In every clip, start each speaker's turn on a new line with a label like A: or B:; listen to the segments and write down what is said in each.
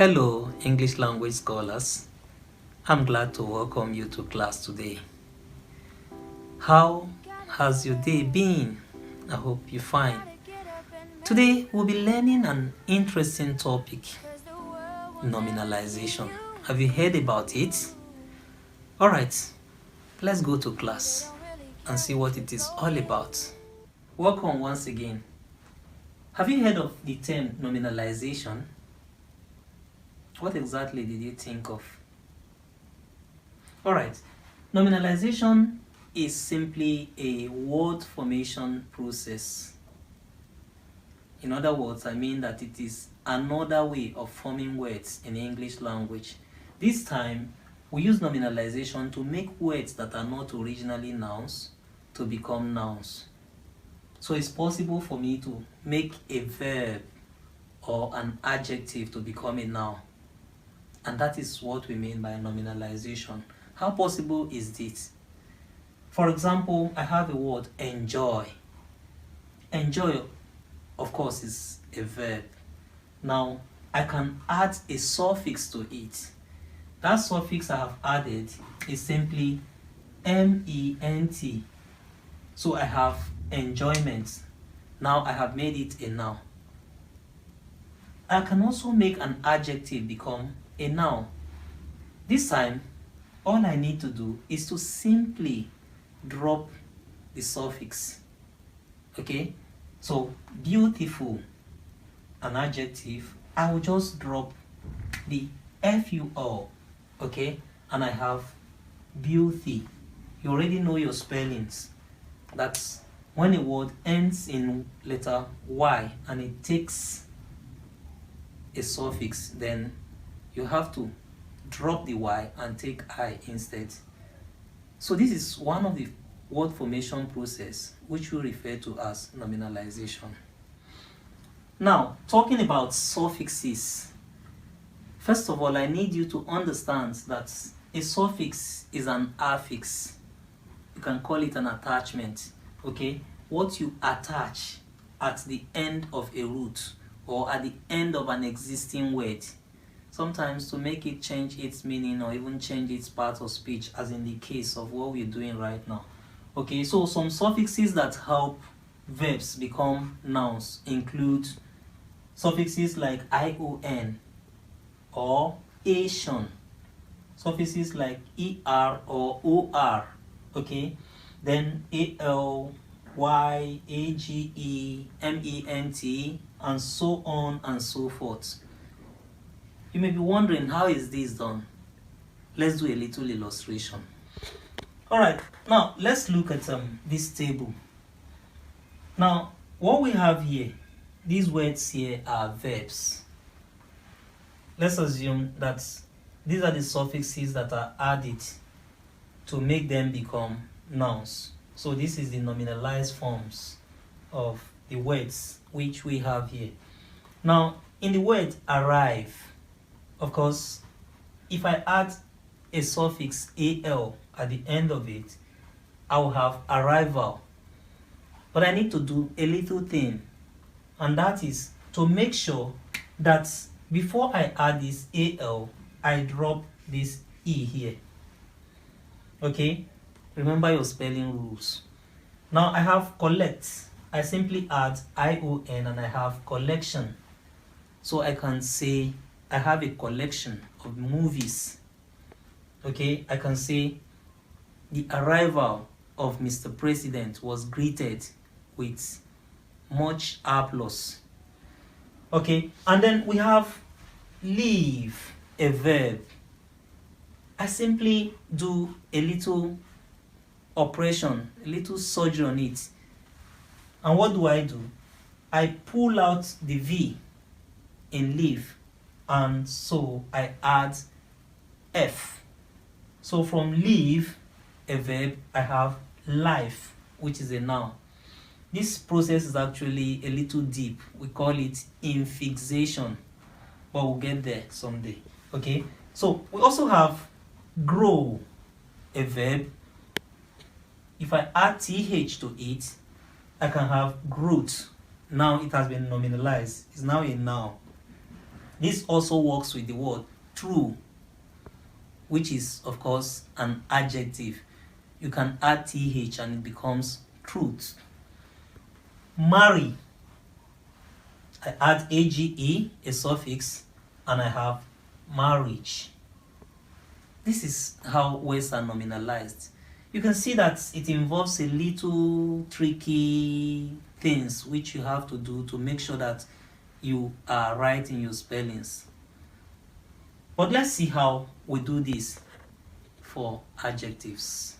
A: Hello, English language scholars. I'm glad to welcome you to class today. How has your day been? I hope you're fine. Today, we'll be learning an interesting topic, nominalization. Have you heard about it? Alright, let's go to class and see what it is all about. Welcome once again. Have you heard of the term nominalization? What exactly did you think of? Alright, nominalization is simply a word formation process. In other words, I mean that it is another way of forming words in English language. This time, we use nominalization to make words that are not originally nouns to become nouns. So it's possible for me to make a verb or an adjective to become a noun. And that is what we mean by nominalization. How possible is this? For example, I have a word enjoy. Enjoy, of course, is a verb. Now, I can add a suffix to it. That suffix I have added is simply ment. So I have enjoyment. Now I have made it a noun. I can also make an adjective become a noun. This time, all I need to do is to simply drop the suffix. Okay? So, beautiful, an adjective, I will just drop the FUL. Okay? And I have beauty. You already know your spellings. That's when a word ends in letter Y and it takes a suffix, then you have to drop the Y and take I instead. So this is one of the word formation process which we refer to as nominalization. Now, talking about suffixes, first of all, I need you to understand that a suffix is an affix. You can call it an attachment, okay? What you attach at the end of a root or at the end of an existing word, sometimes to make it change its meaning or even change its part of speech, as in the case of what we're doing right now. Okay, so some suffixes that help verbs become nouns include suffixes like ion or ation, suffixes like er or or, okay, then al, y, age, ment, and so on and so forth. You may be wondering, how is this done? Let's do a little illustration. Alright, now let's look at this table. Now, what we have here, these words here are verbs. Let's assume that these are the suffixes that are added to make them become nouns. So this is the nominalized forms of the words which we have here. Now, in the word arrive, of course, if I add a suffix al at the end of it, I will have arrival. But I need to do a little thing, and that is to make sure that before I add this al, I drop this e here. Okay? Remember your spelling rules. Now I have collect. I simply add ion and I have collection. So I can say I have a collection of movies. Okay, I can say the arrival of Mr. President was greeted with much applause. Okay, and then we have leave, a verb. I simply do a little operation, a little surgery on it. And what do? I pull out the V in leave, and so I add F. So from leave, a verb, I have life, which is a noun. This process is actually a little deep. We call it infixation, but we'll get there someday. Okay, so we also have grow, a verb. If I add th to it, I can have growth. Now it has been nominalized. It's now a noun. This also works with the word true, which is of course an adjective. You can add th and it becomes truth. Marry, I add age, a suffix, and I have marriage. This is how words are nominalized. You can see that it involves a little tricky things which you have to do to make sure that you are right in your spellings. But let's see how we do this for adjectives.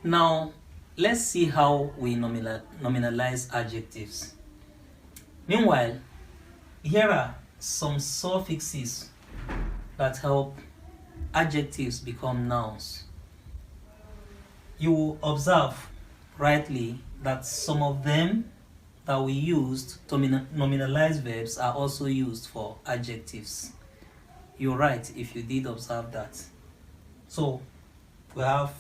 A: Now, let's see how we nominalize adjectives. Meanwhile, here are some suffixes that help adjectives become nouns. You will observe rightly that some of them that we used to nominalize verbs are also used for adjectives. You're right if you did observe that. So we have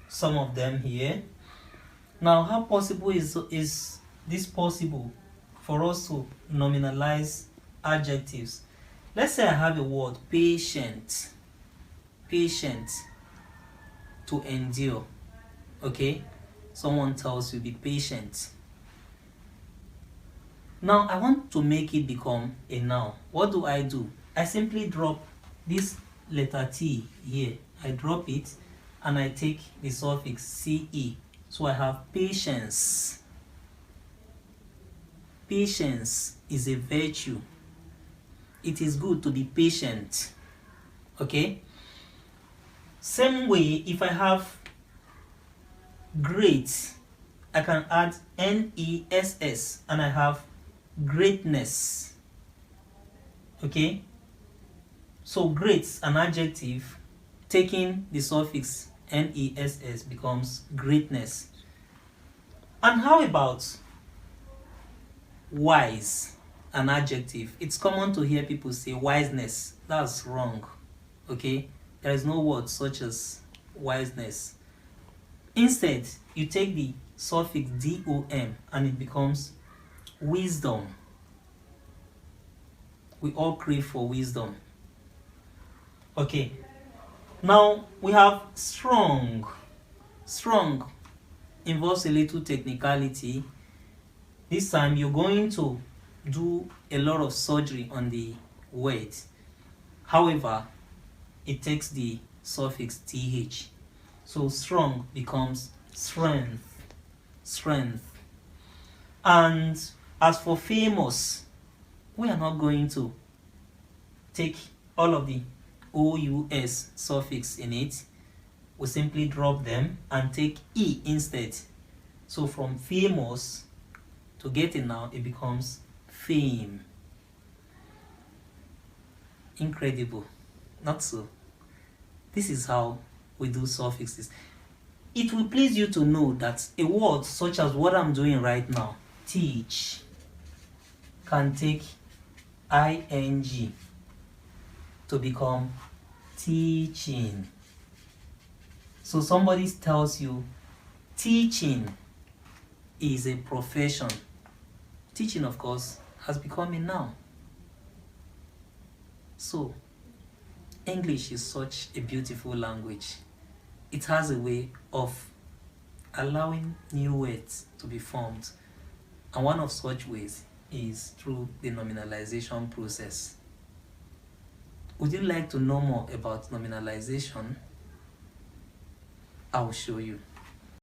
A: some of them here. Now, how possible is this possible for us to nominalize adjectives? Let's say I have a word patient. Patient, to endure. Okay? Someone tells you be patient. Now I want to make it become a noun. What do? I simply drop this letter T here. I drop it and I take the suffix ce. So I have patience. Patience is a virtue. It is good to be patient. Okay? Same way, if I have great, I can add ness and I have greatness. Okay? So great, an adjective, taking the suffix ness becomes greatness. And how about wise, an adjective? It's common to hear people say wiseness. That's wrong. Okay? There is no word such as wiseness. Instead, you take the suffix dom and it becomes wisdom. We all crave for wisdom. Okay. Now we have strong. Strong involves a little technicality. This time you're going to do a lot of surgery on the word. However, it takes the suffix th. So strong becomes strength. Strength. And as for famous, we are not going to take all of the ous suffix in it. We simply drop them and take e instead. So from famous, to get it now, it becomes fame. Incredible. Not so. This is how we do suffixes. It will please you to know that a word such as what I'm doing right now, teach, can take ing to become teaching. So somebody tells you teaching is a profession. Teaching, of course, has become a noun. So English is such a beautiful language. It has a way of allowing new words to be formed. And one of such ways is through the nominalization process. Would you like to know more about nominalization? I will show you.